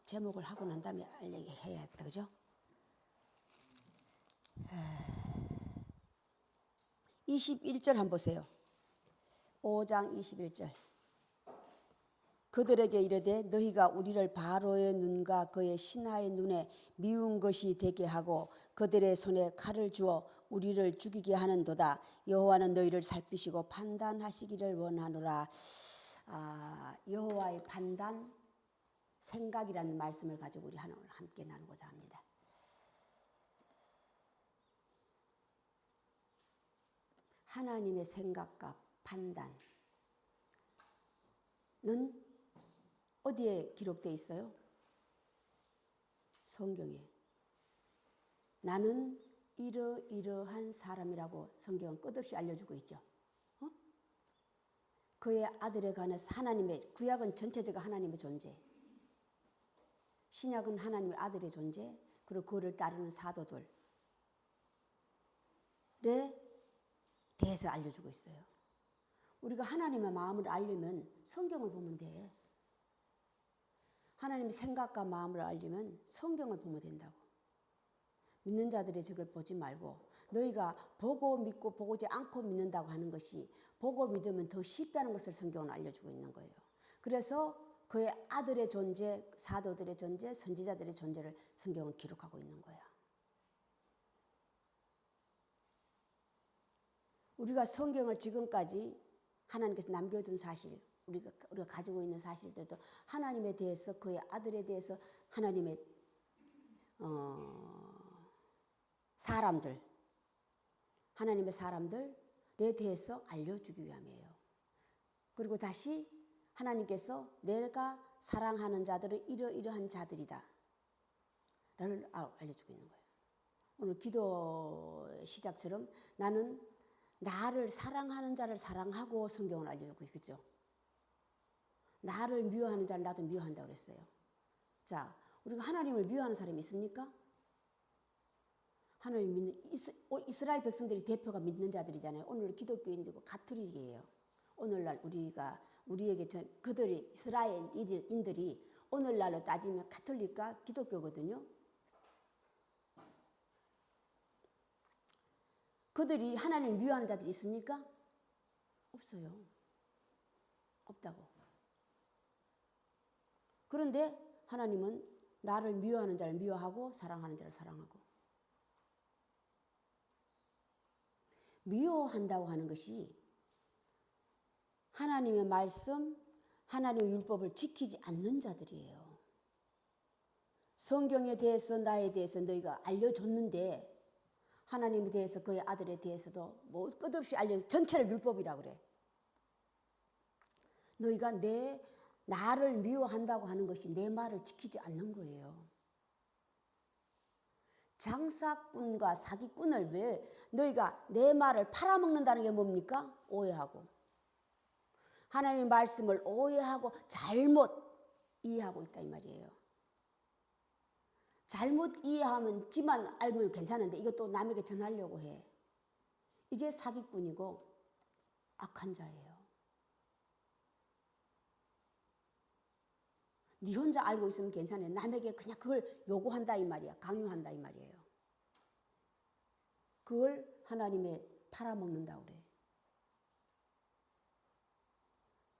제목을 하고 난 다음에 알려게 해야겠다. 그죠? 21절 한번 보세요. 5장 21절. 그들에게 이르되 너희가 우리를 바로의 눈과 그의 신하의 눈에 미운 것이 되게 하고 그들의 손에 칼을 주어 우리를 죽이게 하는도다. 여호와는 너희를 살피시고 판단하시기를 원하노라. 여호와의 판단, 생각이라는 말씀을 가지고 우리 오늘 함께 나누고자 합니다. 하나님의 생각과 판단은 어디에 기록되어 있어요? 성경에. 나는 이러이러한 사람이라고 성경은 끝없이 알려주고 있죠. 그의 아들에 관해서 하나님의, 구약은 전체적으로 하나님의 존재, 신약은 하나님의 아들의 존재, 그리고 그를 따르는 사도들에 대해서 알려주고 있어요. 우리가 하나님의 마음을 알려면 성경을 보면 돼. 하나님의 생각과 마음을 알려면 성경을 보면 된다고. 믿는 자들의 적을 보지 말고 너희가 보고 믿고 보지 않고 믿는다고 하는 것이 보고 믿으면 더 쉽다는 것을 성경은 알려주고 있는 거예요. 그래서 그의 아들의 존재, 사도들의 존재, 선지자들의 존재를 성경은 기록하고 있는 거야. 우리가 성경을 지금까지 하나님께서 남겨둔 사실, 우리가 가지고 있는 사실들도 하나님에 대해서, 그의 아들에 대해서 하나님의 사람들, 하나님의 사람들에 대해서 알려주기 위함이에요. 그리고 다시 하나님께서 내가 사랑하는 자들은 이러이러한 자들이다 라를 알려주고 있는 거예요. 오늘 기도 시작처럼 나는 나를 사랑하는 자를 사랑하고 성경을 알려주고 있죠. 나를 미워하는 자를 나도 미워한다고 그랬어요. 자, 우리가 하나님을 미워하는 사람이 있습니까? 하나님 믿는 이스라엘 백성들이 대표가 믿는 자들이잖아요. 오늘 기독교인들이고 가톨릭이에요. 오늘날 우리에게 그들이 이스라엘인들이 오늘날로 따지면 가톨릭과 기독교거든요. 그들이 하나님을 미워하는 자들이 있습니까? 없어요. 없다고. 그런데 하나님은 나를 미워하는 자를 미워하고 사랑하는 자를 사랑하고. 미워한다고 하는 것이 하나님의 말씀, 하나님의 율법을 지키지 않는 자들이에요. 성경에 대해서 나에 대해서 너희가 알려줬는데 하나님에 대해서 그의 아들에 대해서도 뭐 끝없이 전체를 율법이라고 그래. 너희가 나를 미워한다고 하는 것이 내 말을 지키지 않는 거예요. 장사꾼과 사기꾼을 왜 너희가 내 말을 팔아먹는다는 게 뭡니까? 오해하고. 하나님의 말씀을 오해하고 잘못 이해하고 있다 이 말이에요. 잘못 이해하면 지만 알면 괜찮은데 이것도 남에게 전하려고 해. 이게 사기꾼이고 악한 자예요. 네 혼자 알고 있으면 괜찮아요. 남에게 그냥 그걸 요구한다 이 말이야. 강요한다 이 말이에요. 그걸 하나님의 팔아먹는다고 그래.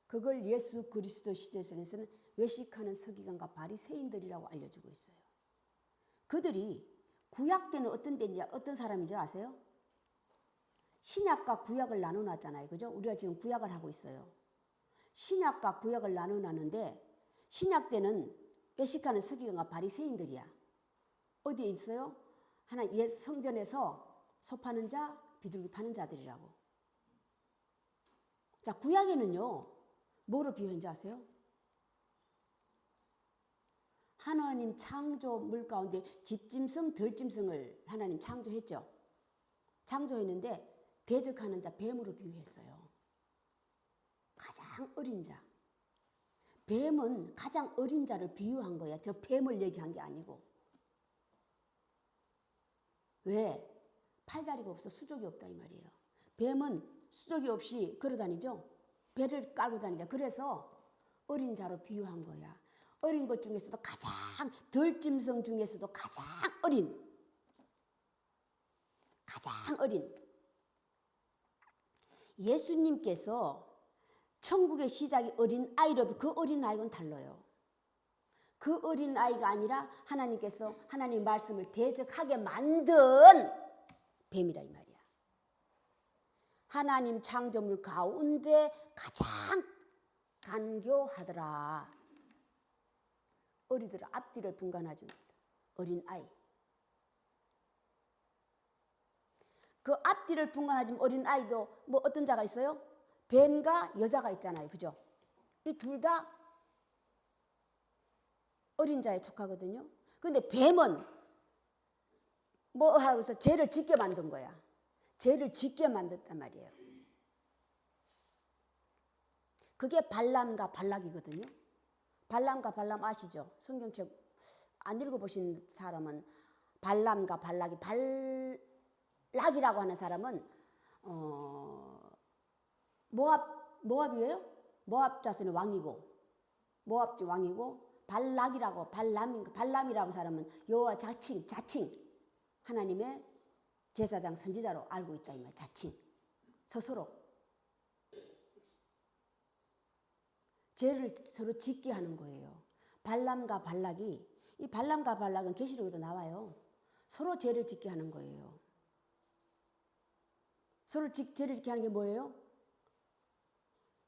그걸 예수 그리스도 시대에서는 외식하는 서기관과 바리새인들이라고 알려주고 있어요. 그들이 구약 때는 어떤 사람인지 아세요? 신약과 구약을 나눠놨잖아요. 그죠? 우리가 지금 구약을 하고 있어요. 신약과 구약을 나눠놨는데 신약 때는 외식하는 서기관과 바리새인들이야. 어디에 있어요? 하나 옛 성전에서 소 파는 자, 비둘기 파는 자들이라고. 자, 구약에는요. 뭐로 비유했는지 아세요? 하나님 창조물 가운데 집짐승, 덜짐승을 하나님 창조했죠. 창조했는데 대적하는 자 뱀으로 비유했어요. 가장 어린 자. 뱀은 가장 어린 자를 비유한 거야. 저 뱀을 얘기한 게 아니고. 왜? 팔다리가 없어 수족이 없다 이 말이에요. 뱀은 수족이 없이 걸어다니죠. 배를 깔고 다니자. 그래서 어린 자로 비유한 거야. 어린 것 중에서도 가장 덜짐승 중에서도 가장 어린 예수님께서 천국의 시작이 어린 아이로 그 어린 아이는 달라요. 그 어린 아이가 아니라 하나님께서 하나님 말씀을 대적하게 만든 뱀이라 이 말이야. 하나님 창조물 가운데 가장 간교하더라. 어리더라. 앞뒤를 분간하지 못해. 어린 아이. 그 앞뒤를 분간하지 어린 아이도 뭐 어떤 자가 있어요? 뱀과 여자가 있잖아요. 그죠? 이 둘 다 어린 자에 속하거든요. 근데 뱀은 뭐 하라고 해서 죄를 짓게 만든 거야. 죄를 짓게 만들단 말이에요. 그게 발람과 발락이거든요. 발람과 발람 아시죠? 성경책 안 읽어보신 사람은 발람과 발락이 발락이라고 하는 사람은 모압이에요. 모압 자손의 왕이고 모압 왕이고 발락이라고 발람이라고 사람은 여호와 자칭 하나님의 제사장 선지자로 알고 있다 이 말. 자칭 스스로 죄를 서로 짓게 하는 거예요. 발람과 발락이 이 발람과 발락은 계시록에도 나와요. 서로 죄를 짓게 하는 거예요. 서로 죄를 짓게 하는 게 뭐예요?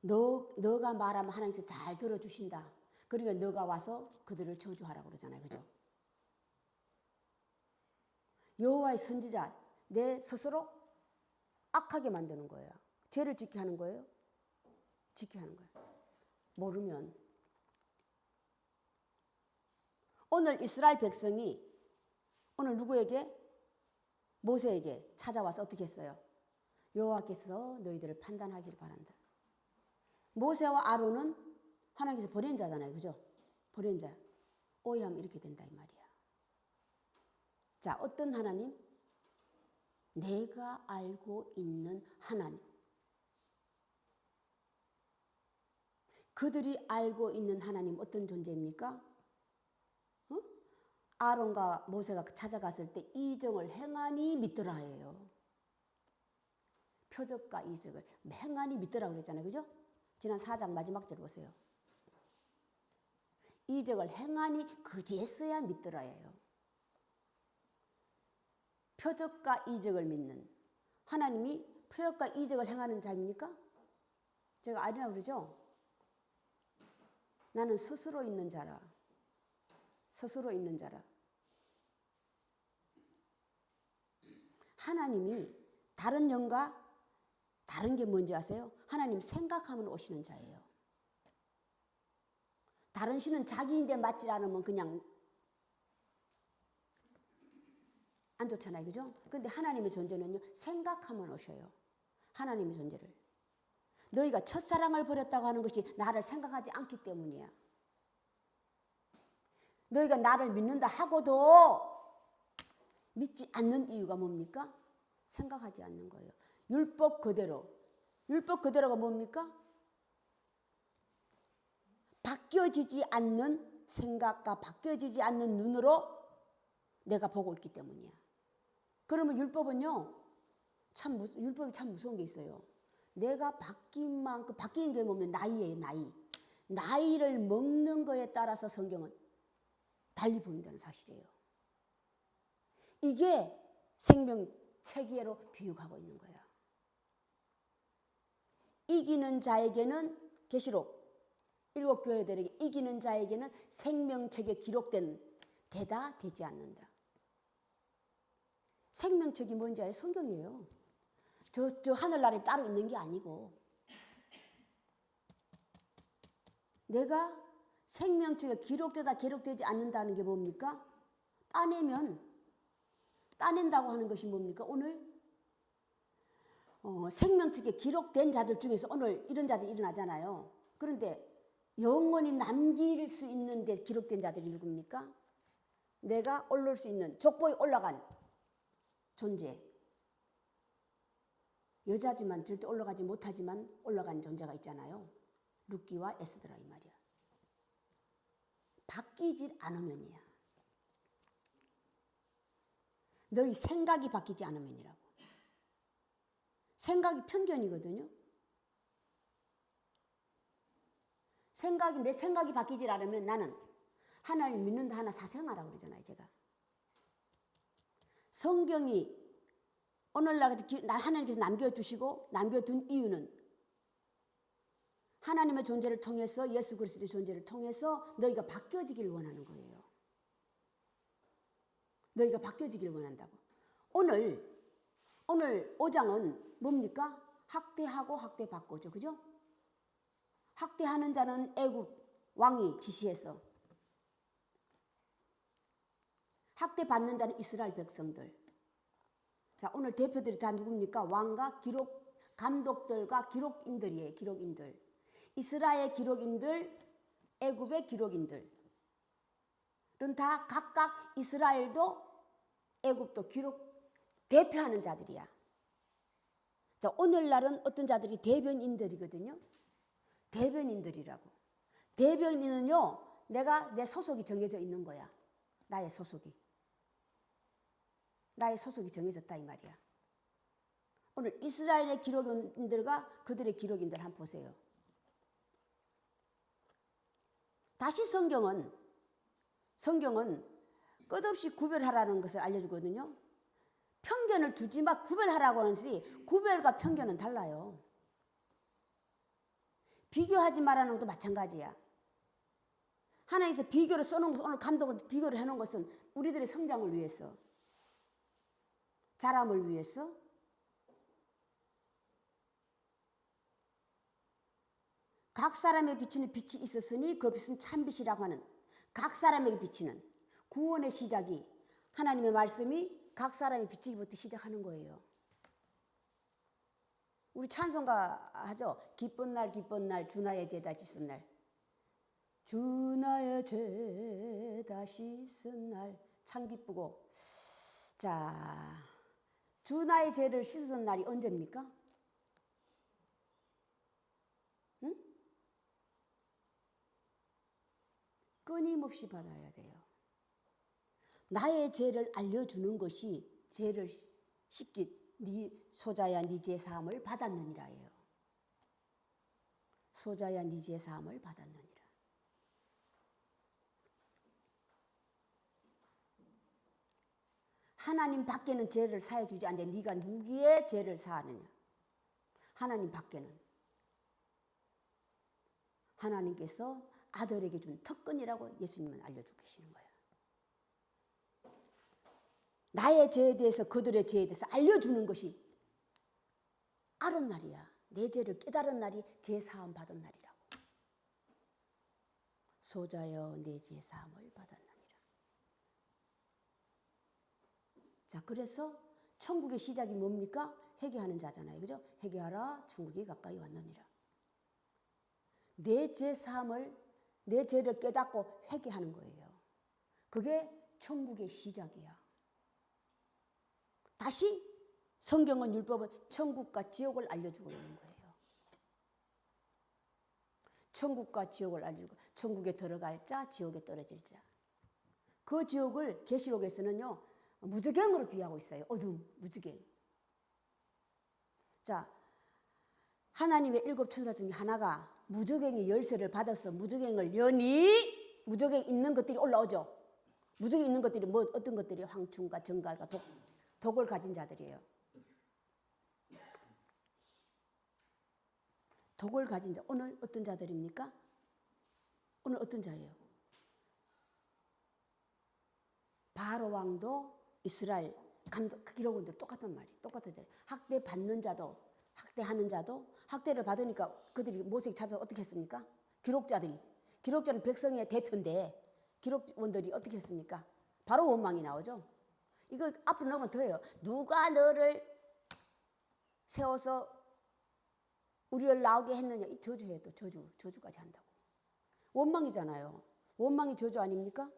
너가 말하면 하나님께서 잘 들어주신다. 그러니까 너가 와서 그들을 저주하라고 그러잖아요. 그죠? 여호와의 선지자 내 스스로 악하게 만드는 거예요. 죄를 짓게 하는 거예요. 짓게 하는 거예요. 모르면 오늘 이스라엘 백성이 오늘 누구에게? 모세에게 찾아와서 어떻게 했어요? 여호와께서 너희들을 판단하기를 바란다. 모세와 아론은 하나님께서 보낸 자잖아요. 그죠? 보낸 자. 오해하면 이렇게 된다 이 말이야. 자, 어떤 하나님? 내가 알고 있는 하나님. 그들이 알고 있는 하나님 어떤 존재입니까? 아론과 모세가 찾아갔을 때 이정을 행하니 믿더라 해요. 표적과 이적을 행하니 믿더라 그랬잖아요. 그죠? 지난 4장 마지막 절 보세요. 이적을 행하니 그제서야 믿더라 해요. 표적과 이적을 믿는 하나님이 표적과 이적을 행하는 자입니까? 제가 아니라고 그러죠? 나는 스스로 있는 자라. 스스로 있는 자라. 하나님이 다른 영과 다른 게 뭔지 아세요? 하나님 생각하면 오시는 자예요. 다른 신은 자기인데 맞지 않으면 그냥 안 좋잖아요. 그죠? 근데 하나님의 존재는요. 생각하면 오셔요. 하나님의 존재를. 너희가 첫사랑을 버렸다고 하는 것이 나를 생각하지 않기 때문이야. 너희가 나를 믿는다 하고도 믿지 않는 이유가 뭡니까? 생각하지 않는 거예요. 율법 그대로. 율법 그대로가 뭡니까? 바뀌어지지 않는 생각과 바뀌어지지 않는 눈으로 내가 보고 있기 때문이야. 그러면 율법은요. 율법이 참 무서운 게 있어요. 내가 바뀐 만큼 바뀐 게 뭐면 나이예요. 나이를 먹는 거에 따라서 성경은 달리 보인다는 사실이에요. 이게 생명체계로 비유하고 있는 거야. 이기는 자에게는 계시록 7교회들에게 이기는 자에게는 생명책에 기록된 되다 되지 않는다. 생명책이 뭔지 아세요? 성경이에요. 저 하늘나라에 따로 있는 게 아니고 내가 생명책에 기록되다 기록되지 않는다는 게 뭡니까? 따낸다고 하는 것이 뭡니까? 오늘 생명책에 기록된 자들 중에서 오늘 이런 자들이 일어나잖아요. 그런데 영원히 남길 수 있는 데 기록된 자들이 누굽니까? 내가 올라올 수 있는 족보에 올라간 존재. 여자지만 절대 올라가지 못하지만 올라간 존재가 있잖아요. 룻기와 에스더라 이 말이야. 바뀌질 않으면이야. 너희 생각이 바뀌지 않으면이라고. 생각이 편견이거든요. 내 생각이 바뀌질 않으면 나는 하나님 믿는다 하나 사생하라고 그러잖아요, 제가. 성경이 오늘날 하나님께서 남겨둔 이유는 하나님의 존재를 통해서, 예수 그리스도의 존재를 통해서 너희가 바뀌어지기를 원하는 거예요. 너희가 바뀌어지기를 원한다고. 오늘 5장은 뭡니까? 학대하고 학대받고죠. 그죠? 학대하는 자는 애굽 왕이 지시해서, 학대받는 자는 이스라엘 백성들. 자, 오늘 대표들이 다 누굽니까? 왕과 감독들과 기록인들이에요. 기록인들. 이스라엘 기록인들, 애굽의 기록인들은 다 각각 이스라엘도 애굽도 대표하는 자들이야. 자, 오늘날은 어떤 자들이 대변인들이거든요. 대변인들이라고. 대변인은요, 내 소속이 정해져 있는 거야. 나의 소속이 정해졌다 이 말이야. 오늘 이스라엘의 기록인들과 그들의 기록인들 한번 보세요. 다시 성경은 끝없이 구별하라는 것을 알려주거든요. 편견을 두지 마, 구별하라고 하는 것이, 구별과 편견은 달라요. 비교하지 말라는 것도 마찬가지야. 하나님께서 비교를 써놓은 것은, 오늘 감독은 비교를 해놓은 것은 우리들의 성장을 위해서, 자람을 위해서, 각 사람에 비치는 빛이 있었으니 그 빛은 참빛이라고 하는, 각 사람에게 비치는 구원의 시작이, 하나님의 말씀이 각 사람이 비치기부터 시작하는 거예요. 우리 찬송가 하죠. 기쁜 날 기쁜 날 주나의 죄다 씻은 날, 주나의 죄다 씻은 날, 참 기쁘고. 자, 주나의 죄를 씻은 날이 언제입니까? 응? 끊임없이 받아야 돼요. 나의 죄를 알려주는 것이, 죄를 씻기, 네 소자야 네 죄 사함을 받았느니라예요. 소자야 네 죄 사함을 받았느니라. 하나님 밖에는 죄를 사해 주지 않는데 네가 누구의 죄를 사하느냐? 하나님 밖에는. 하나님께서 아들에게 준 특권이라고 예수님은 알려주고 계시는 거예요. 나의 죄에 대해서, 그들의 죄에 대해서 알려주는 것이 알은 날이야. 내 죄를 깨달은 날이 죄 사함 받은 날이라고. 소자여 내 죄 사함을 받았느니라. 자, 그래서 천국의 시작이 뭡니까? 회개하는 자잖아요. 그죠? 회개하라, 천국이 가까이 왔느니라. 내 죄 사함을, 내 죄를 깨닫고 회개하는 거예요. 그게 천국의 시작이야. 다시 성경은, 율법은 천국과 지옥을 알려주고 있는 거예요. 천국과 지옥을 알려주고, 천국에 들어갈 자, 지옥에 떨어질 자. 그 지옥을 계시록에서는요, 무저갱으로 비유하고 있어요. 어둠, 무저갱. 자, 하나님의 7 천사 중에 하나가 무저갱의 열쇠를 받아서 무저갱을 여니, 무저갱 있는 것들이 올라오죠. 무저갱 있는 것들이 어떤 것들이? 황충과 정갈과 독을 가진 자들이에요. 독을 가진 자. 오늘 어떤 자들입니까? 오늘 어떤 자예요? 바로 왕도 이스라엘 기록원들 똑같은 말이, 똑같은 자. 학대 받는 자도, 학대하는 자도, 학대를 받으니까 그들이 모세에게 찾아서 어떻게 했습니까? 기록자는 백성의 대표인데 기록원들이 어떻게 했습니까? 바로 원망이 나오죠. 이거 앞으로 넣으면 더해요. 누가 너를 세워서 우리를 나오게 했느냐. 이 저주해요. 또 저주까지 한다고. 원망이잖아요. 원망이 저주 아닙니까?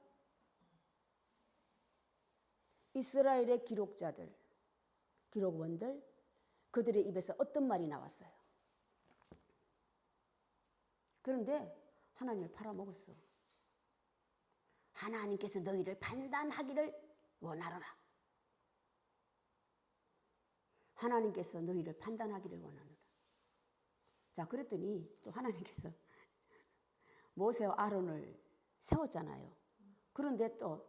이스라엘의 기록자들, 기록원들, 그들의 입에서 어떤 말이 나왔어요? 그런데 하나님을 팔아먹었어. 하나님께서 너희를 판단하기를 원하노라. 하나님께서 너희를 판단하기를 원하노라. 자, 그랬더니 또 하나님께서 모세와 아론을 세웠잖아요. 그런데 또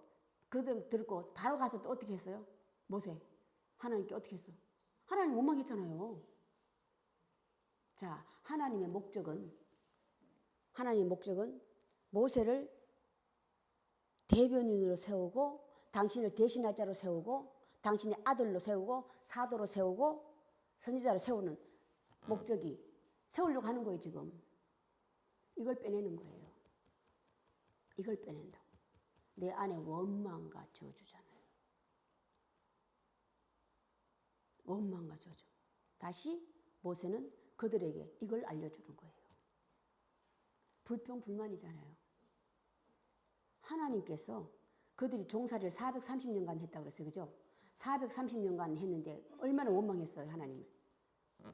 그들 듣고 바로 가서 또 어떻게 했어요? 모세, 하나님께 어떻게 했어? 하나님 원망했잖아요. 자, 하나님의 목적은 모세를 대변인으로 세우고 당신을 대신할 자로 세우고 당신의 아들로 세우고 사도로 세우고 선지자로 세우는 목적이 세우려고 하는 거예요. 지금 이걸 빼내는 거예요. 이걸 빼낸다고. 내 안에 원망과 저주잖아요. 원망과 저주. 다시 모세는 그들에게 이걸 알려주는 거예요. 불평불만이잖아요. 하나님께서 그들이 종살이를 430년간 했다고 그랬어요. 그죠? 430년간 했는데 얼마나 원망했어요. 하나님을.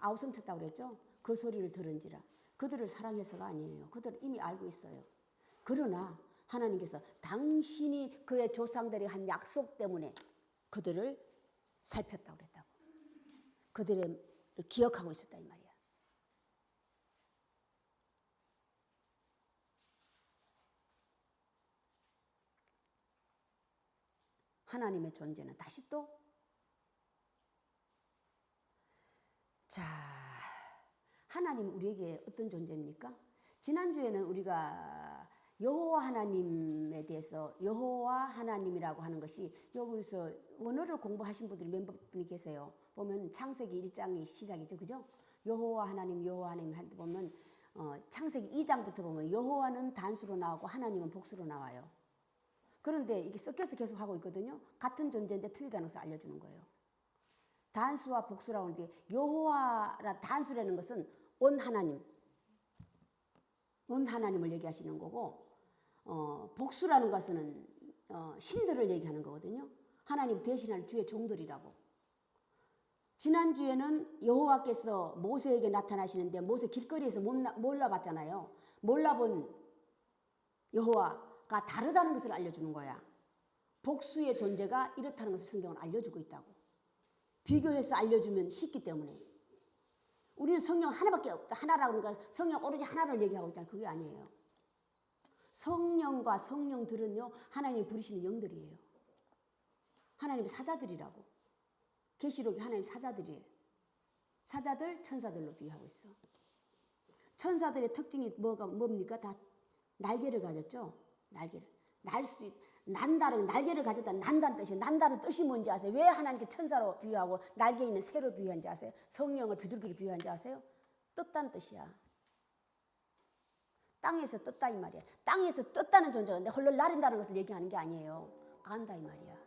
아우성쳤다고 그랬죠? 그 소리를 들은지라. 그들을 사랑해서가 아니에요. 그들은 이미 알고 있어요. 그러나 하나님께서 당신이 그의 조상들이 한 약속 때문에 그들을 살폈다고 그랬다고. 그들을 기억하고 있었다 이 말이야. 하나님의 존재는 다시 또 자, 하나님 우리에게 어떤 존재입니까? 지난주에는 우리가 여호와 하나님에 대해서 여호와 하나님이라고 하는 것이 여기서 원어를 공부하신 분들이 몇 분이 계세요. 보면 창세기 1장이 시작이죠. 그죠? 여호와 하나님 할 때 보면 창세기 2장부터 보면 여호와는 단수로 나오고 하나님은 복수로 나와요. 그런데 이게 섞여서 계속 하고 있거든요. 같은 존재인데 틀리다는 것을 알려주는 거예요. 단수와 복수라고 하는데 여호와라 단수라는 것은 온 하나님을 얘기하시는 거고 복수라는 것은 신들을 얘기하는 거거든요. 하나님 대신할 주의 종들이라고. 지난주에는 여호와께서 모세에게 나타나시는데 모세 길거리에서 몰라봤잖아요. 몰라본 여호와가 다르다는 것을 알려주는 거야. 복수의 존재가 이렇다는 것을 성경은 알려주고 있다고. 비교해서 알려주면 쉽기 때문에. 우리는 성령 하나밖에 없다. 하나라고 그러니까 성령 오로지 하나를 얘기하고 있잖아요. 그게 아니에요. 성령과 성령들은요. 하나님이 부르시는 영들이에요. 하나님의 사자들이라고. 계시록이 하나님 사자들이에요. 사자들, 천사들로 비유하고 있어. 천사들의 특징이 뭡니까? 다 날개를 가졌죠. 날개를. 난다는 날개를 가졌다. 난다는 뜻이. 난다는 뜻이 뭔지 아세요? 왜 하나님께 천사로 비유하고 날개 있는 새로 비유한지 아세요? 성령을 비둘기로 비유한지 아세요? 떴다는 뜻이야. 땅에서 떴다 이 말이야. 땅에서 떴다는 존재가 근데 헐렁 나른다는 것을 얘기하는 게 아니에요. 안다 이 말이야.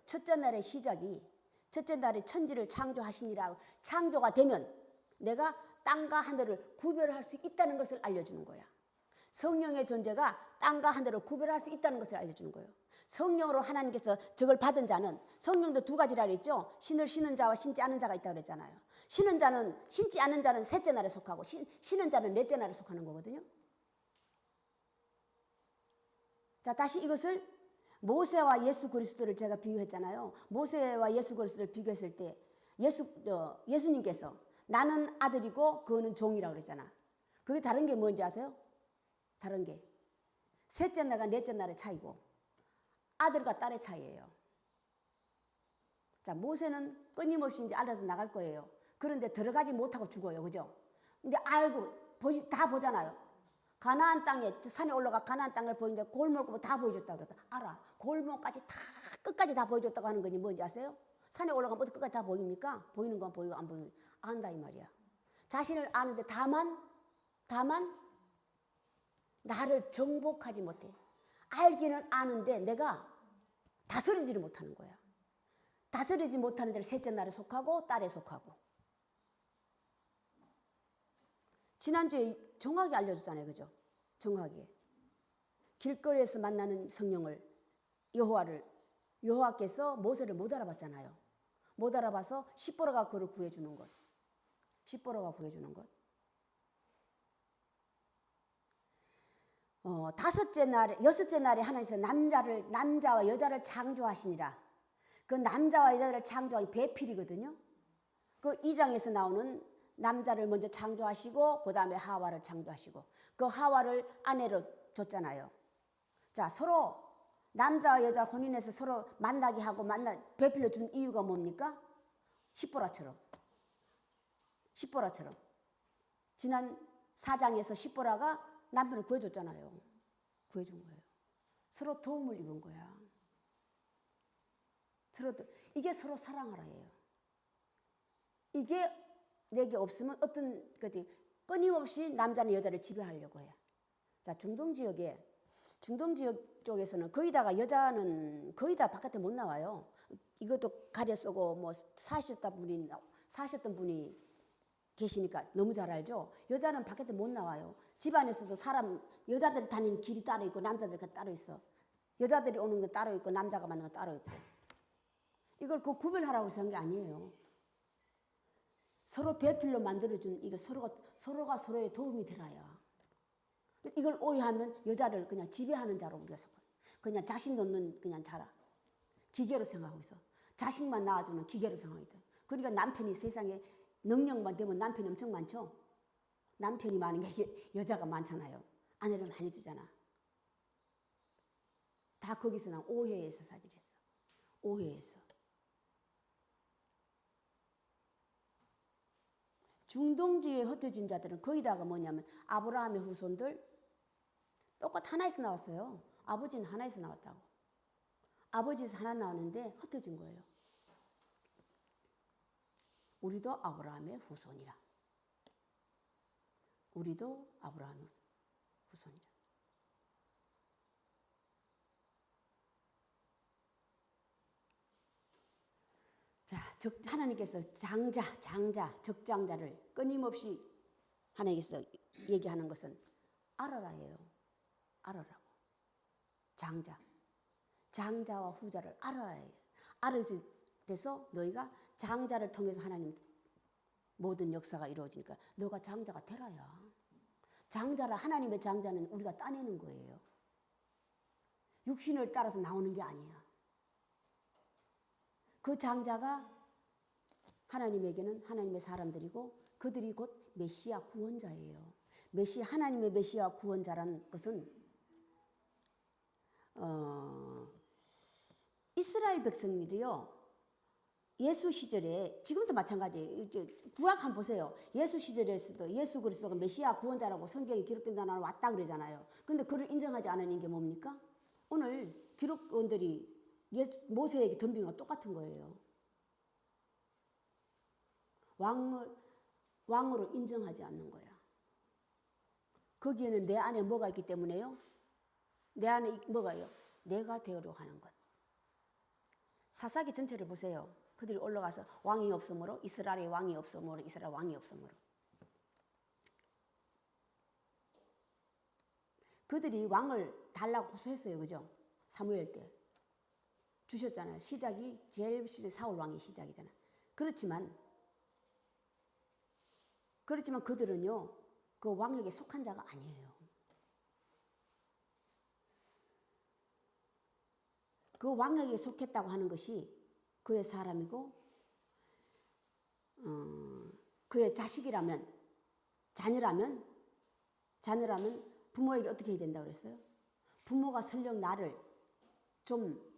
첫째 날의 시작이 첫째 날에 천지를 창조하시니라. 창조가 되면 내가 땅과 하늘을 구별할 수 있다는 것을 알려주는 거야. 성령의 존재가 땅과 하늘을 구별할 수 있다는 것을 알려주는 거예요. 성령으로 하나님께서 저걸 받은 자는 성령도 두 가지라 그랬죠. 신을 신은 자와 신지 않은 자가 있다고 그랬잖아요. 신지 않은 자는 셋째 날에 속하고 신은 자는 넷째 날에 속하는 거거든요. 자, 다시 이것을 모세와 예수 그리스도를 제가 비유했잖아요. 모세와 예수 그리스도를 비교했을 때 예수님께서 나는 아들이고 그는 종이라고 그랬잖아. 그게 다른 게 뭔지 아세요? 다른 게 셋째 날과 넷째 날의 차이고 아들과 딸의 차이예요. 자, 모세는 끊임없이 이제 알아서 나갈 거예요. 그런데 들어가지 못하고 죽어요. 그죠? 근데 알고 다 보잖아요. 가나안 땅에 산에 올라가 가나안 땅을 보이는데 골목을 다 보여줬다고 그랬다. 알아. 골목까지 다 끝까지 다 보여줬다고 하는 건지 뭔지 아세요? 산에 올라가면 어디 끝까지 다 보입니까? 보이는 건 보이고 안 보이는 건 안다 이 말이야. 자신을 아는데 다만 나를 정복하지 못해. 알기는 아는데 내가 다스리지를 못하는 거야. 다스리지 못하는 데를 셋째 날에 속하고 딸에 속하고. 지난주에 정확히 알려줬잖아요. 그죠? 정확히. 길거리에서 만나는 성령을 여호와께서 모세를 못 알아봤잖아요. 못 알아봐서 십보라가 그를 구해주는 것. 십보라가 구해주는 것. 여섯째 날에 하나님께서 남자와 여자를 창조하시니라. 그 남자와 여자를 창조하기 배필이거든요. 그 2장에서 나오는 남자를 먼저 창조하시고 그 다음에 하와를 창조하시고 그 하와를 아내로 줬잖아요. 자, 서로 남자와 여자 혼인해서 서로 만나게 하고 배필로 준 이유가 뭡니까? 십보라처럼 지난 4장에서 십보라가 남편을 구해줬잖아요. 구해준 거예요. 서로 도움을 입은 거야. 이게 서로 사랑하라예요. 이게 내게 없으면 끊임없이 남자는 여자를 지배하려고 해요. 자, 중동 지역 쪽에서는 거의다가 여자는 거의 다 바깥에 못 나와요. 이것도 가려 쓰고 뭐 사셨던 분이 계시니까 너무 잘 알죠. 여자는 바깥에 못 나와요. 집안에서도 여자들이 다니는 길이 따로 있고 남자들이 따로 있어. 여자들이 오는 거 따로 있고 남자가 만나는 거 따로 있고. 이걸 구별하라고 해서 한 게 아니에요. 서로 배필로 만들어준 이게 서로가 서로의 도움이 되라야. 이걸 오해하면 여자를 그냥 지배하는 자로 우리가 그냥 자신 놓는 그냥 자라. 기계로 생각하고 있어. 자식만 낳아주는 기계로 생각하고 있다. 그러니까 남편이 세상에 능력만 되면 남편이 엄청 많죠. 남편이 많은 게 여자가 많잖아요. 아내를 많이 주잖아. 다 거기서 난 오해에서 사질했어. 오해에서. 중동주의에 흩어진 자들은 거의다가 뭐냐면 아브라함의 후손들 똑같 하나에서 나왔어요. 아버지는 하나에서 나왔다고. 아버지에서 하나 나왔는데 흩어진 거예요. 우리도 아브라함의 후손이라. 우리도 아브라함의 후손이라. 자, 하나님께서 적장자를 끊임없이 하나님께서 얘기하는 것은 알아라예요. 알아라고. 장자와 후자를 알아라예요. 알아서 돼서 너희가 장자를 통해서 하나님 모든 역사가 이루어지니까 너가 장자가 되라야. 하나님의 장자는 우리가 따내는 거예요. 육신을 따라서 나오는 게 아니야. 그 장자가 하나님에게는 하나님의 사람들이고 그들이 곧 메시아 구원자예요. 하나님의 메시아 구원자라는 것은 이스라엘 백성들이요. 예수 시절에 지금도 마찬가지예요. 구약 한번 보세요. 예수 시절에서도 예수 그리스도가 메시아 구원자라고 성경에 기록된 나라로 왔다 그러잖아요. 근데 그를 인정하지 않은 게 뭡니까? 오늘 기록원들이 모세에게 덤빈 거 똑같은 거예요. 왕으로 인정하지 않는 거야. 거기에는 내 안에 뭐가 있기 때문에요? 내 안에 뭐가요? 내가 되으려고 하는 것. 사사기 전체를 보세요. 그들이 올라가서 왕이 없으므로 이스라엘의 왕이 없으므로 이스라엘 왕이 없으므로. 그들이 왕을 달라고 호소했어요. 그죠? 사무엘 때. 주셨잖아요. 제일 사울 왕의 시작이잖아요. 그렇지만 그들은요, 그 왕에게 속한 자가 아니에요. 그 왕에게 속했다고 하는 것이 그의 사람이고, 그의 자식이라면, 자녀라면 부모에게 어떻게 해야 된다고 그랬어요? 부모가 설령 나를 좀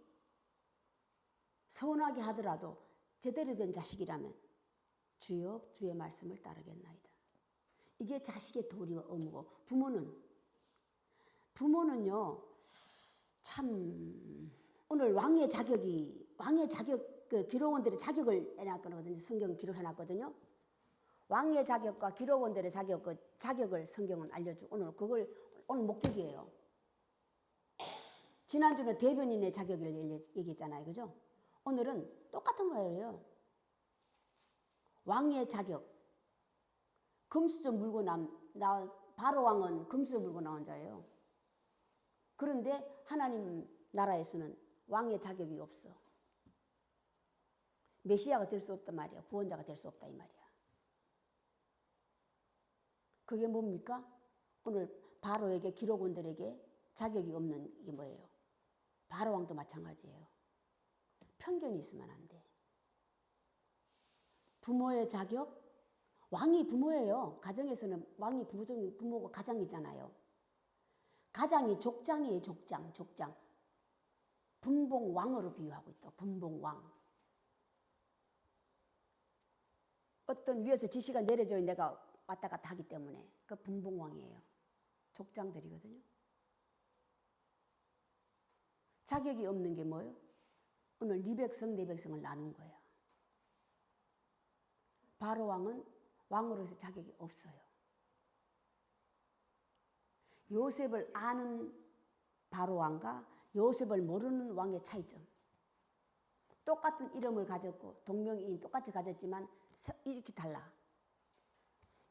서운하게 하더라도 제대로 된 자식이라면 주여 주의 말씀을 따르겠나이다. 이게 자식의 도리와 의무고 부모는요 참 오늘 왕의 자격 그 기록원들의 자격을 해놨거든요. 성경 기록해놨거든요. 왕의 자격과 기록원들의 자격을 성경은 알려주고 오늘 목적이에요. 지난주는 대변인의 자격을 얘기했잖아요. 그죠? 오늘은 똑같은 거예요. 왕의 자격. 금수저 물고 바로 왕은 금수저 물고 나온 자예요. 그런데 하나님 나라에서는 왕의 자격이 없어. 메시아가 될 수 없단 말이야. 구원자가 될 수 없다 이 말이야. 그게 뭡니까? 오늘 바로에게 기록원들에게 자격이 없는 게 뭐예요? 바로 왕도 마찬가지예요. 편견이 있으면 안 돼. 부모의 자격, 왕이 부모예요. 가정에서는 왕이 부모고 가장이잖아요. 가장이 족장이에요. 족장. 분봉왕으로 비유하고 있다. 분봉왕. 어떤 위에서 지시가 내려져야 내가 왔다 갔다 하기 때문에 그 분봉왕이에요. 족장들이거든요. 자격이 없는 게 뭐예요? 오늘 네 백성 내 백성을 나눈 거야. 바로 왕은 왕으로서 자격이 없어요. 요셉을 아는 바로 왕과 요셉을 모르는 왕의 차이점. 똑같은 이름을 가졌고 동명이인 똑같이 가졌지만 이렇게 달라.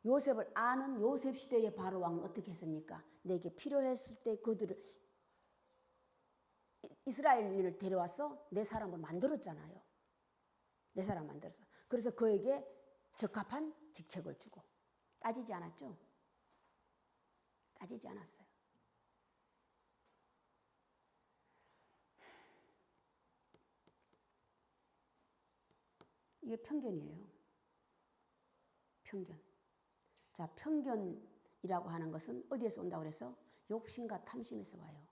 요셉을 아는 요셉 시대의 바로 왕은 어떻게 했습니까? 내게 필요했을 때 그들을 이스라엘인을 데려와서 내 사람을 만들었잖아요. 내 사람 만들었어. 그래서 그에게 적합한 직책을 주고 따지지 않았죠? 따지지 않았어요. 이게 편견이에요. 편견. 자, 편견이라고 하는 것은 어디에서 온다고 그래서 욕심과 탐심에서 와요.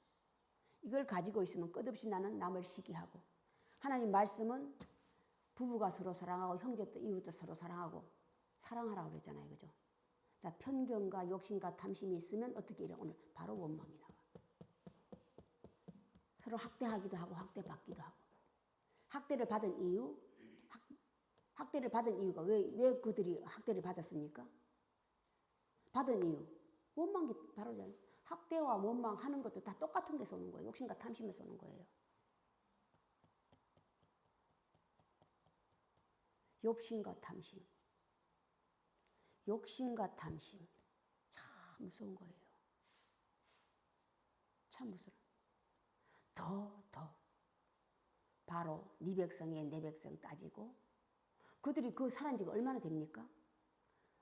이걸 가지고 있으면 끝없이 나는 남을 시기하고, 하나님 말씀은 부부가 서로 사랑하고 형제도 이웃도 서로 사랑하고 사랑하라고 그러잖아요. 그죠? 자, 편견과 욕심과 탐심이 있으면 어떻게 이래? 오늘 바로 원망이 나와. 서로 학대하기도 하고 학대받기도 하고. 학대를 받은 이유가 왜 그들이 학대를 받았습니까? 받은 이유. 원망이 바로잖아요. 학대와 원망하는 것도 다 똑같은 데서 오는 거예요. 욕심과 탐심에서 오는 거예요. 욕심과 탐심. 욕심과 탐심. 참 무서운 거예요. 참 무서워. 더. 바로 네 백성에 내 백성 따지고 그들이 그 살은 지가 얼마나 됩니까?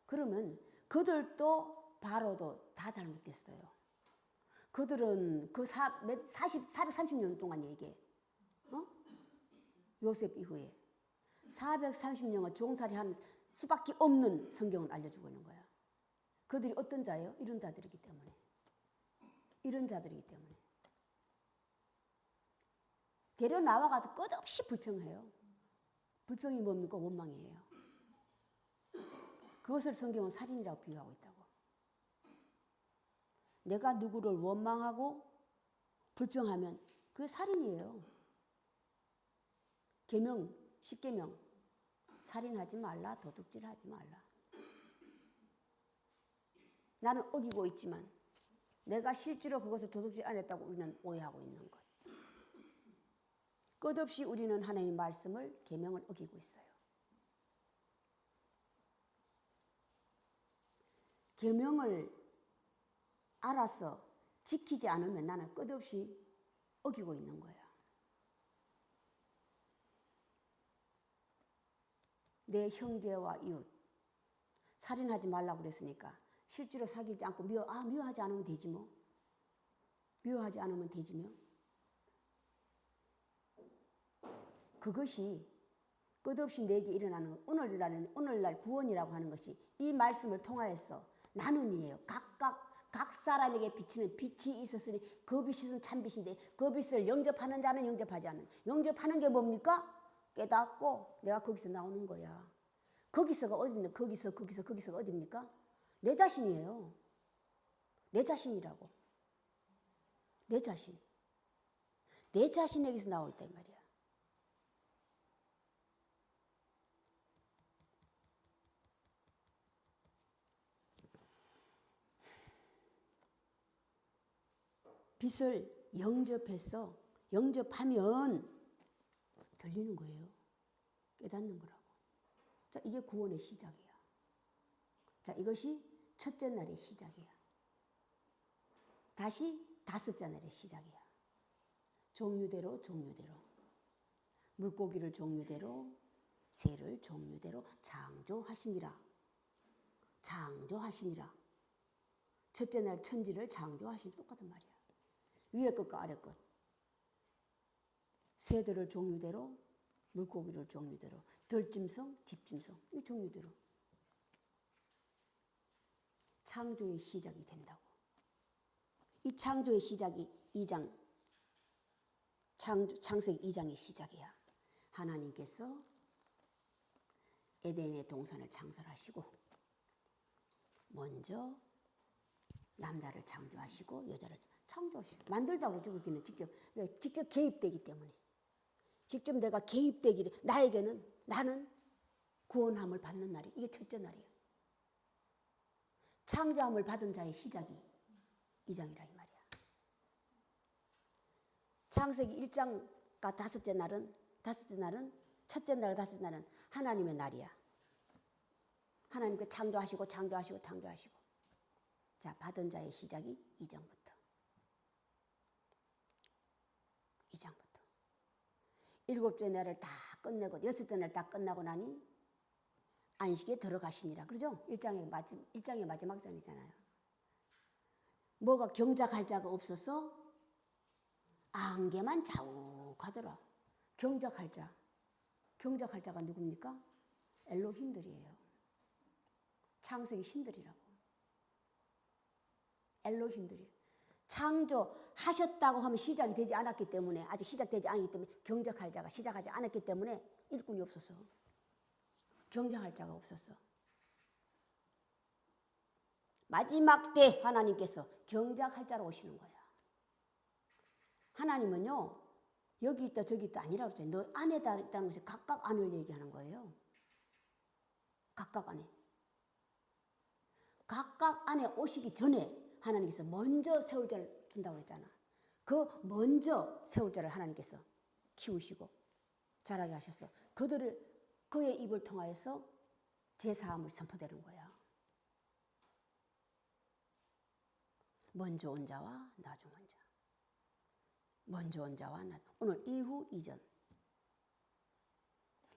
그러면 그들도 바로도 다 잘못됐어요. 그들은 그 430년 동안 얘기해. 요셉 이후에 430년을 종살이한 수밖에 없는 성경을 알려주고 있는 거야. 그들이 어떤 자예요? 이런 자들이기 때문에. 데려 나와가도 끝없이 불평해요. 불평이 뭡니까? 원망이에요. 그것을 성경은 살인이라고 비유하고 있다고. 내가 누구를 원망하고 불평하면 그게 살인이에요. 계명, 10계명. 살인하지 말라, 도둑질하지 말라. 나는 어기고 있지만 내가 실제로 그것을 도둑질 안 했다고 우리는 오해하고 있는 것. 끝없이 우리는 하나님의 말씀을, 계명을 어기고 있어요. 계명을 알아서 지키지 않으면 나는 끝없이 어기고 있는 거야. 내 형제와 이웃, 살인하지 말라고 그랬으니까 실제로 사귀지 않고 미워하지 않으면 되지 뭐. 미워하지 않으면 되지 뭐. 그것이 끝없이 내게 일어나는 오늘날 구원이라고 하는 것이 이 말씀을 통하여서 나눔이에요. 각 사람에게 비치는 빛이 있었으니 그 빛은 참빛인데 그 빛을 영접하는 자는 영접하지 않는. 영접하는 게 뭡니까? 깨닫고 내가 거기서 나오는 거야. 거기서가 어디입니까? 거기서가 어디입니까? 내 자신이에요. 내 자신이라고. 내 자신. 내 자신에게서 나오고 있다 이 말이야. 빛을 영접하면 들리는 거예요. 깨닫는 거라고. 자, 이게 구원의 시작이야. 자, 이것이 첫째 날의 시작이야. 다시 다섯째 날의 시작이야. 종류대로. 물고기를 종류대로, 새를 종류대로 창조하시니라. 첫째 날 천지를 창조하신 똑같은 말이야. 위에 것과 아래 것. 새들을 종류대로, 물고기를 종류대로, 들짐승, 집짐승, 이 종류대로. 창조의 시작이 된다고. 이 창조의 시작이 2장, 창세기 2장의 시작이야. 하나님께서 에덴의 동산을 창설하시고 먼저 남자를 창조하시고 여자를 창조하시고 만들다고 그러죠. 거기는 직접 개입되기 때문에. 직접 내가 개입되기를 나는 구원함을 받는 날이 이게 첫째 날이에요. 창조함을 받은 자의 시작이 2장이라 이 말이야. 창세기 1장과 첫째 날은 첫째 날, 다섯째 날은 하나님의 날이야. 하나님께 창조하시고. 자, 받은 자의 시작이 2장부터. 일곱째 날을 다 끝내고 여섯째 날 다 끝나고 나니 안식에 들어가시니라. 그러죠? 1장의 마지막 장이잖아요. 뭐가 경작할 자가 없어서 안개만 자욱하더라. 경작할 자가 누굽니까? 엘로힘들이에요. 창세기 신들이라고. 엘로힘들이에요. 창조하셨다고 하면 시작이 되지 않았기 때문에, 아직 시작되지 않았기 때문에 경작할 자가 시작하지 않았기 때문에 일꾼이 없었어. 경작할 자가 없었어. 마지막 때 하나님께서 경작할 자로 오시는 거야. 하나님은요, 여기 있다 저기 있다 아니라고 그랬잖아요. 너 안에다 있다는 것이 각각 안을 얘기하는 거예요. 각각 안에. 각각 안에 오시기 전에 하나님께서 먼저 세울 자를 준다고 그랬잖아. 그 먼저 세울 자를 하나님께서 키우시고 자라게 하셔서 그의 입을 통하여서 제사함을 선포되는 거야. 먼저 온 자와 나중 온 자. 먼저 온 자와 오늘 이후 이전.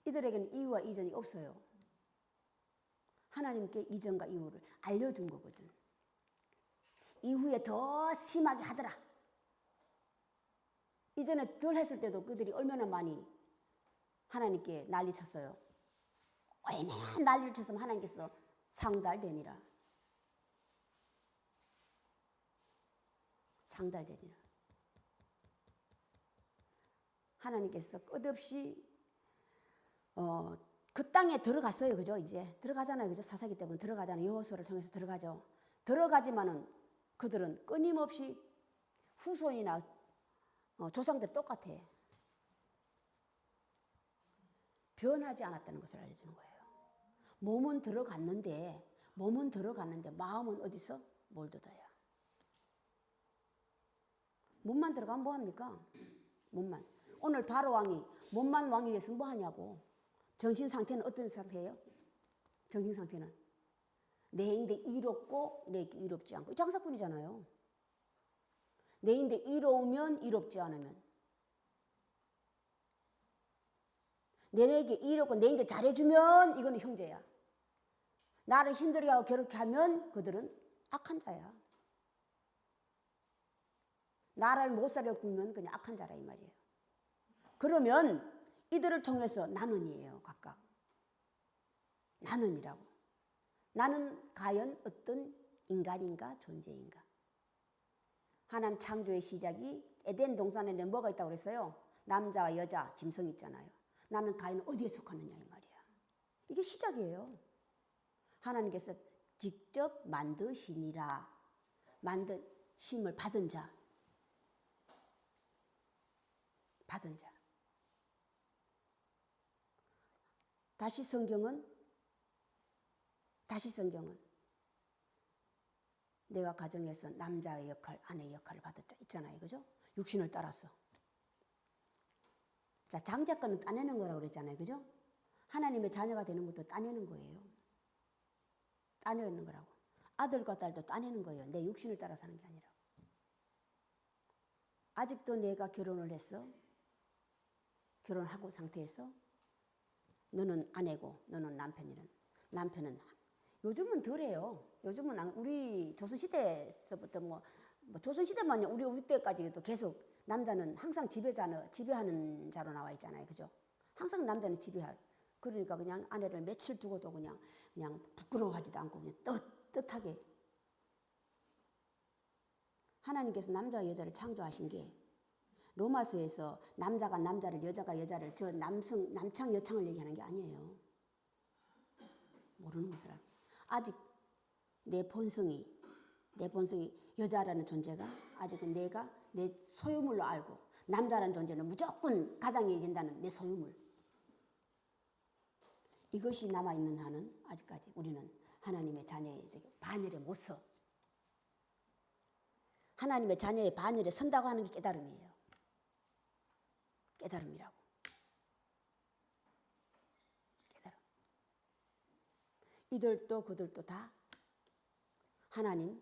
이들에게는 이후와 이전이 없어요. 하나님께 이전과 이후를 알려준 거거든. 이후에 더 심하게 하더라. 이전에 덜 했을 때도 그들이 얼마나 많이 하나님께 난리쳤어요. 얼마나 난리를 쳤으면 하나님께서 상달되니라. 상달되니라. 하나님께서 끝없이 그 땅에 들어갔어요. 그죠? 이제 들어가잖아요. 그죠? 사사기 때문에 들어가잖아요. 여호수아를 통해서 들어가죠. 들어가지만은 그들은 끊임없이 후손이나 조상들 똑같아. 변하지 않았다는 것을 알려주는 거예요. 몸은 들어갔는데 마음은 어디서 몰두다야. 몸만 들어가면 뭐합니까? 몸만. 오늘 바로 왕이 몸만 왕이 됐으면 뭐하냐고. 정신 상태는 어떤 상태예요? 정신 상태는 내 인데 이롭고 내게 이롭지 않고. 장사꾼이잖아요. 내 인데 이로우면 이롭지 않으면, 내게 이롭고 내 인데 잘해주면 이거는 형제야. 나를 힘들게 하고 괴롭게 하면 그들은 악한 자야. 나를 못 살려 구면 그냥 악한 자라 이 말이에요. 그러면 이들을 통해서 나는이에요. 각각. 나는이라고. 나는 과연 어떤 인간인가 존재인가. 하나님 창조의 시작이 에덴 동산에 뭐가 있다고 그랬어요? 남자와 여자, 짐승 있잖아요. 나는 과연 어디에 속하느냐 이 말이야. 이게 시작이에요. 하나님께서 직접 만드시니라. 만드심을 받은 자. 받은 자. 다시 성경은 내가 가정에서 남자의 역할, 아내의 역할을 받았자 있잖아요. 그죠? 육신을 따라서. 자, 장자권은 따내는 거라고 그랬잖아요. 그죠? 하나님의 자녀가 되는 것도 따내는 거예요. 따내는 거라고. 아들과 딸도 따내는 거예요. 내 육신을 따라 사는 게 아니라. 아직도 내가 결혼을 했어. 결혼하고 상태에서 너는 아내고 너는 남편은 요즘은 덜해요. 요즘은 우리 조선시대에서부터 조선시대만 우리 때까지도 계속 남자는 항상 지배하는 자로 나와 있잖아요. 그죠? 항상 남자는 지배할. 그러니까 그냥 아내를 며칠 두고도 그냥 부끄러워하지도 않고 그냥 떳떳하게. 하나님께서 남자와 여자를 창조하신 게 로마서에서 남자가 남자를 여자가 여자를 저 남창 여창을 얘기하는 게 아니에요. 모르는 것을 알고. 아직 내 본성이 여자라는 존재가 아직은 내가 내 소유물로 알고 남자라는 존재는 무조건 가장해야 된다는 내 소유물. 이것이 남아있는 한은 아직까지 우리는 하나님의 자녀의 반열에 못 서. 하나님의 자녀의 반열에 선다고 하는 게 깨달음이에요. 깨달음이라고. 깨달음. 이들도 그들도 다 하나님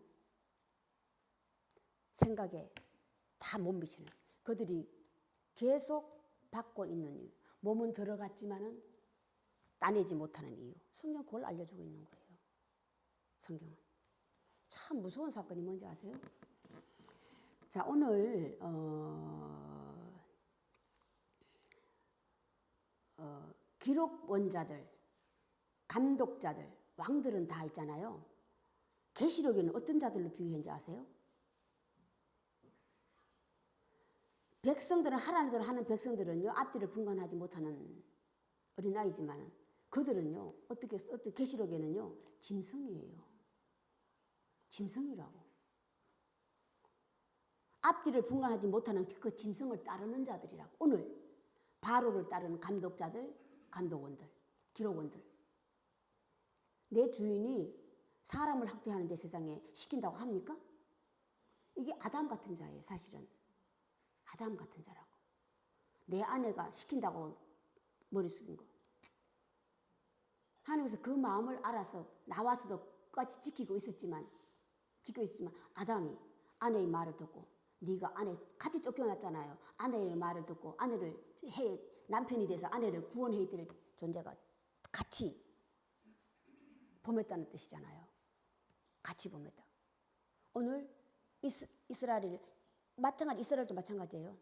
생각에 다 못 미치는, 그들이 계속 받고 있는 이유, 몸은 들어갔지만은 따내지 못하는 이유, 성경 그걸 알려주고 있는 거예요. 성경은 참 무서운 사건이 뭔지 아세요? 자, 오늘 기록원자들, 감독자들, 왕들은 다 있잖아요. 계시록에는 어떤 자들로 비유했는지 아세요? 백성들은 하라는 하는 백성들은요, 앞뒤를 분간하지 못하는 어린아이지만 그들은요, 어떻게 계시록에는요, 짐승이에요. 짐승이라고. 앞뒤를 분간하지 못하는 그 짐승을 따르는 자들이라고. 오늘 바로를 따르는 감독자들, 감독원들, 기록원들. 내 주인이 사람을 학대하는데 세상에 시킨다고 합니까? 이게 아담 같은 자예요, 사실은. 아담 같은 자라고. 내 아내가 시킨다고 머리 숙인 거. 하나님께서 그 마음을 알아서 나와서도 끝까지 지키고 있었지만 아담이 아내의 말을 듣고, 네가 아내 같이 쫓겨났잖아요. 아내의 말을 듣고 남편이 돼서 아내를 구원해야 될 존재가 같이 범했다는 뜻이잖아요. 같이 범했다. 오늘 이스라엘도 마찬가지예요.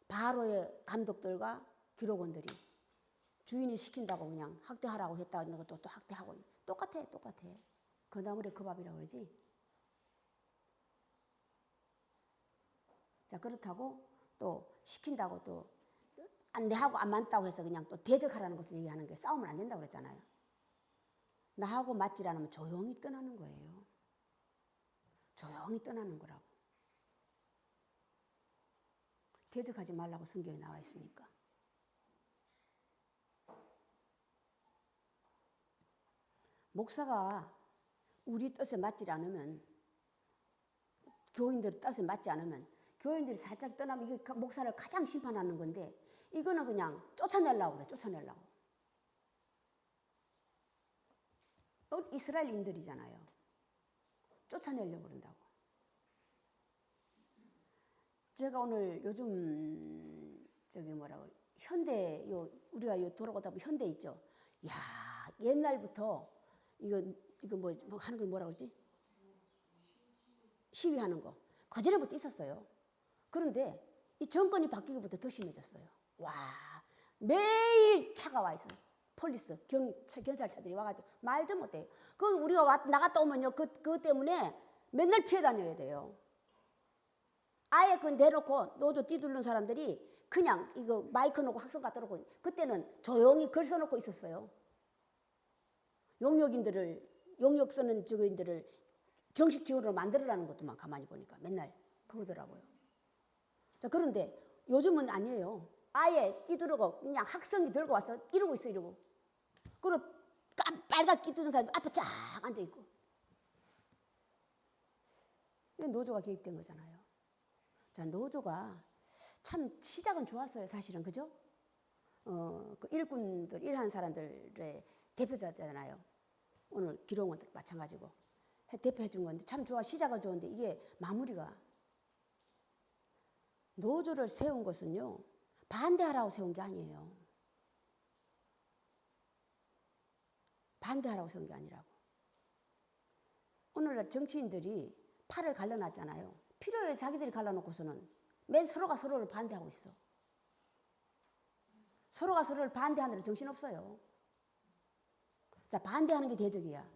바로의 감독들과 기록원들이 주인이 시킨다고 그냥 학대하라고 했다는 것도 또 학대하고 똑같아. 그 나물에 그 밥이라고 그러지. 자, 그렇다고 또 시킨다고 또 내하고 안 맞다고 해서 그냥 또 대적하라는 것을 얘기하는 게 싸우면 안 된다고 그랬잖아요. 나하고 맞지 않으면 조용히 떠나는 거예요. 조용히 떠나는 거라고. 대적하지 말라고 성경에 나와 있으니까. 목사가 우리 뜻에 맞지 않으면, 교인들 뜻에 맞지 않으면 교인들이 살짝 떠나면 이게 목사를 가장 심판하는 건데, 이거는 그냥 쫓아내려고 그래. 쫓아내려고. 이스라엘인들이잖아요. 쫓아내려고 그런다고. 제가 오늘 요즘 우리가 돌아오다 보면 현대 있죠. 야, 옛날부터 이거 하는 걸 뭐라고 그러지? 시위하는 거. 그전에부터 있었어요. 그런데 이 정권이 바뀌기부터 더 심해졌어요. 와, 매일 차가 와 있어요. 폴리스, 경찰차들이 와가지고 말도 못해요. 우리가 나갔다 오면요, 그것 때문에 맨날 피해 다녀야 돼요. 아예 내놓고 노조 뛰두른 사람들이 그냥 이거 마이크 놓고 학생 갖다 놓고, 그때는 조용히 글 써놓고 있었어요. 용역 쓰는 저거인들을 정식 지원으로 만들어라는 것도만 가만히 보니까 맨날 그러더라고요. 자, 그런데 요즘은 아니에요. 아예 뛰두르고 그냥 학생이 들고 와서 이러고 있어, 이러고. 그리고 빨갛게 뛰두른 사람도 앞에 쫙 앉아있고. 노조가 개입된 거잖아요. 자, 노조가 참 시작은 좋았어요, 사실은. 그죠? 그 일꾼들, 일하는 사람들의 대표자잖아요. 오늘 기록원들 마찬가지고 대표해 준 건데 참 좋아. 시작은 좋은데 이게 마무리가, 노조를 세운 것은요, 반대하라고 세운 게 아니에요. 반대하라고 세운 게 아니라고. 오늘날 정치인들이 팔을 갈라놨잖아요. 필요해 자기들이 갈라놓고서는 맨 서로가 서로를 반대하고 있어. 서로가 서로를 반대하느라 정신없어요. 자, 반대하는 게 대적이야.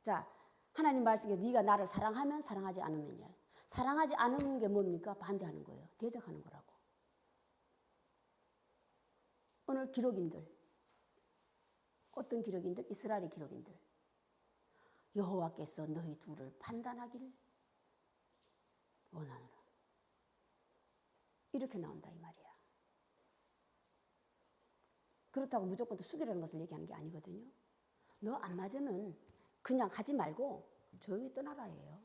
자, 하나님 말씀에 네가 나를 사랑하면 사랑하지 않으면요. 사랑하지 않은 게 뭡니까? 반대하는 거예요. 대적하는 거라고. 오늘 기록인들, 어떤 기록인들? 이스라엘의 기록인들. 여호와께서 너희 둘을 판단하기를 원하노라. 이렇게 나온다 이 말이야. 그렇다고 무조건 또 숙이라는 것을 얘기하는 게 아니거든요. 너 안 맞으면 그냥 하지 말고 조용히 떠나라예요.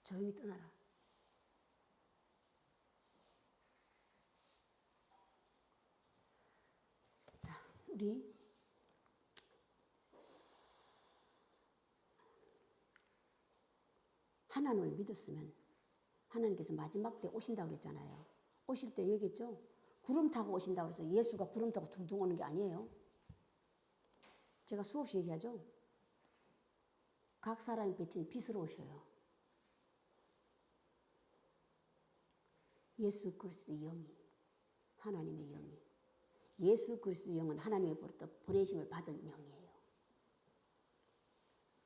조용히 떠나라. 자, 우리 하나님을 믿었으면 하나님께서 마지막 때 오신다고 그랬잖아요. 오실 때 얘기했죠. 구름 타고 오신다고 그래서 예수가 구름 타고 둥둥 오는 게 아니에요. 제가 수없이 얘기하죠. 각 사람이 비친 빛으로 오셔요. 예수 그리스도의 영이, 하나님의 영이, 예수 그리스도의 영은 하나님으로부터 보내심을 받은 영이에요.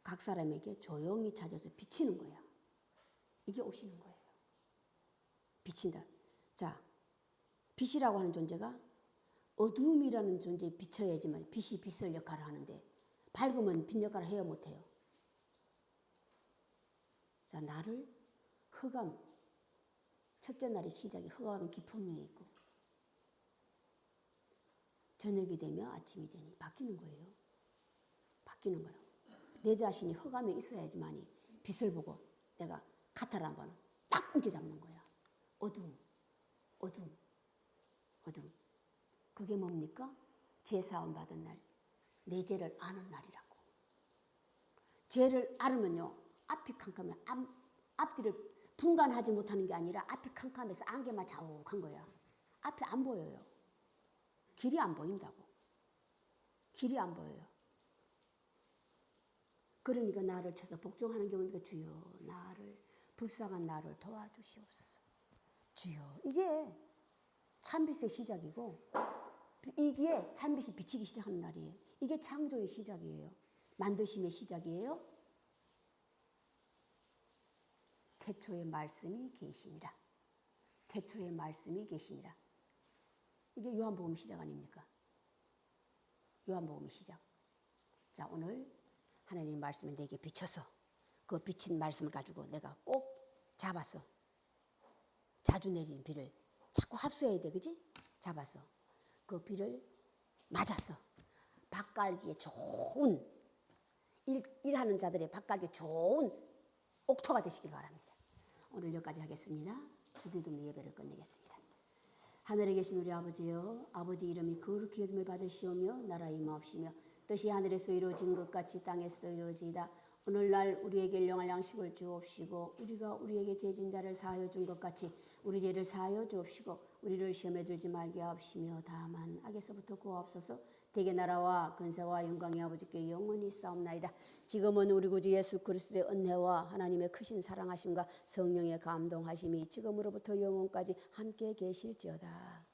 각 사람에게 조용히 찾아서 비치는 거야. 이게 오시는 거예요. 비친다. 자, 빛이라고 하는 존재가 어둠이라는 존재에 비춰야지만 빛이 빛을 역할을 하는데 밝으면 빛 역할을 해야 못해요. 자, 나를 흑암, 첫째 날의 시작이 흑암은 깊음에 있고 저녁이 되며 아침이 되니 바뀌는 거예요. 바뀌는 거라고. 내 자신이 흑암에 있어야지만이 빛을 보고 내가 카타를 한번 딱 엉켜 잡는 거야. 어둠, 어둠, 어둠. 그게 뭡니까? 제사함 받은 날, 내 죄를 아는 날이라고. 죄를 알으면요, 앞이 캄캄해. 앞뒤를 분간하지 못하는 게 아니라 앞이 캄캄해서 안개만 자욱한 거야. 앞이 안 보여요. 길이 안 보인다고. 길이 안 보여요. 그러니까 나를 쳐서 복종하는 경우니까 주여 나를 불쌍한 나를 도와주시옵소서. 주여. 이게 참빛의 시작이고 이게 참빛이 비치기 시작하는 날이에요. 이게 창조의 시작이에요. 만드심의 시작이에요. 태초에 말씀이 계시니라. 태초에 말씀이 계시니라. 이게 요한복음 시작 아닙니까? 요한복음 시작. 자, 오늘 하나님 말씀이 내게 비춰서 그 비친 말씀을 가지고 내가 꼭 잡아서 자주 내리는 비를 자꾸 합수해야 돼, 그지? 잡아서 그 비를 맞아서 밭갈기에 좋은 일하는 자들의 밭갈기에 좋은 옥토가 되시길 바랍니다. 오늘 여기까지 하겠습니다. 주기도문 예배를 끝내겠습니다. 하늘에 계신 우리 아버지여, 아버지 이름이 거룩히 여김을 받으시오며 나라의 임하옵시며 뜻이 하늘에서 이루어진 것 같이 땅에서도 이루어지이다. 오늘날 우리에게 일용할 양식을 주옵시고 우리가 우리에게 죄진 자를 사하여 준 것 같이 우리 죄를 사하여 주옵시고 우리를 시험에 들지 말게 하옵시며 다만 악에서부터 구하옵소서. 대개 나라와 근세와 영광이 아버지께 영원히 싸움나이다. 지금은 우리 구주 예수 그리스도의 은혜와 하나님의 크신 사랑하심과 성령의 감동하심이 지금으로부터 영원까지 함께 계실지어다.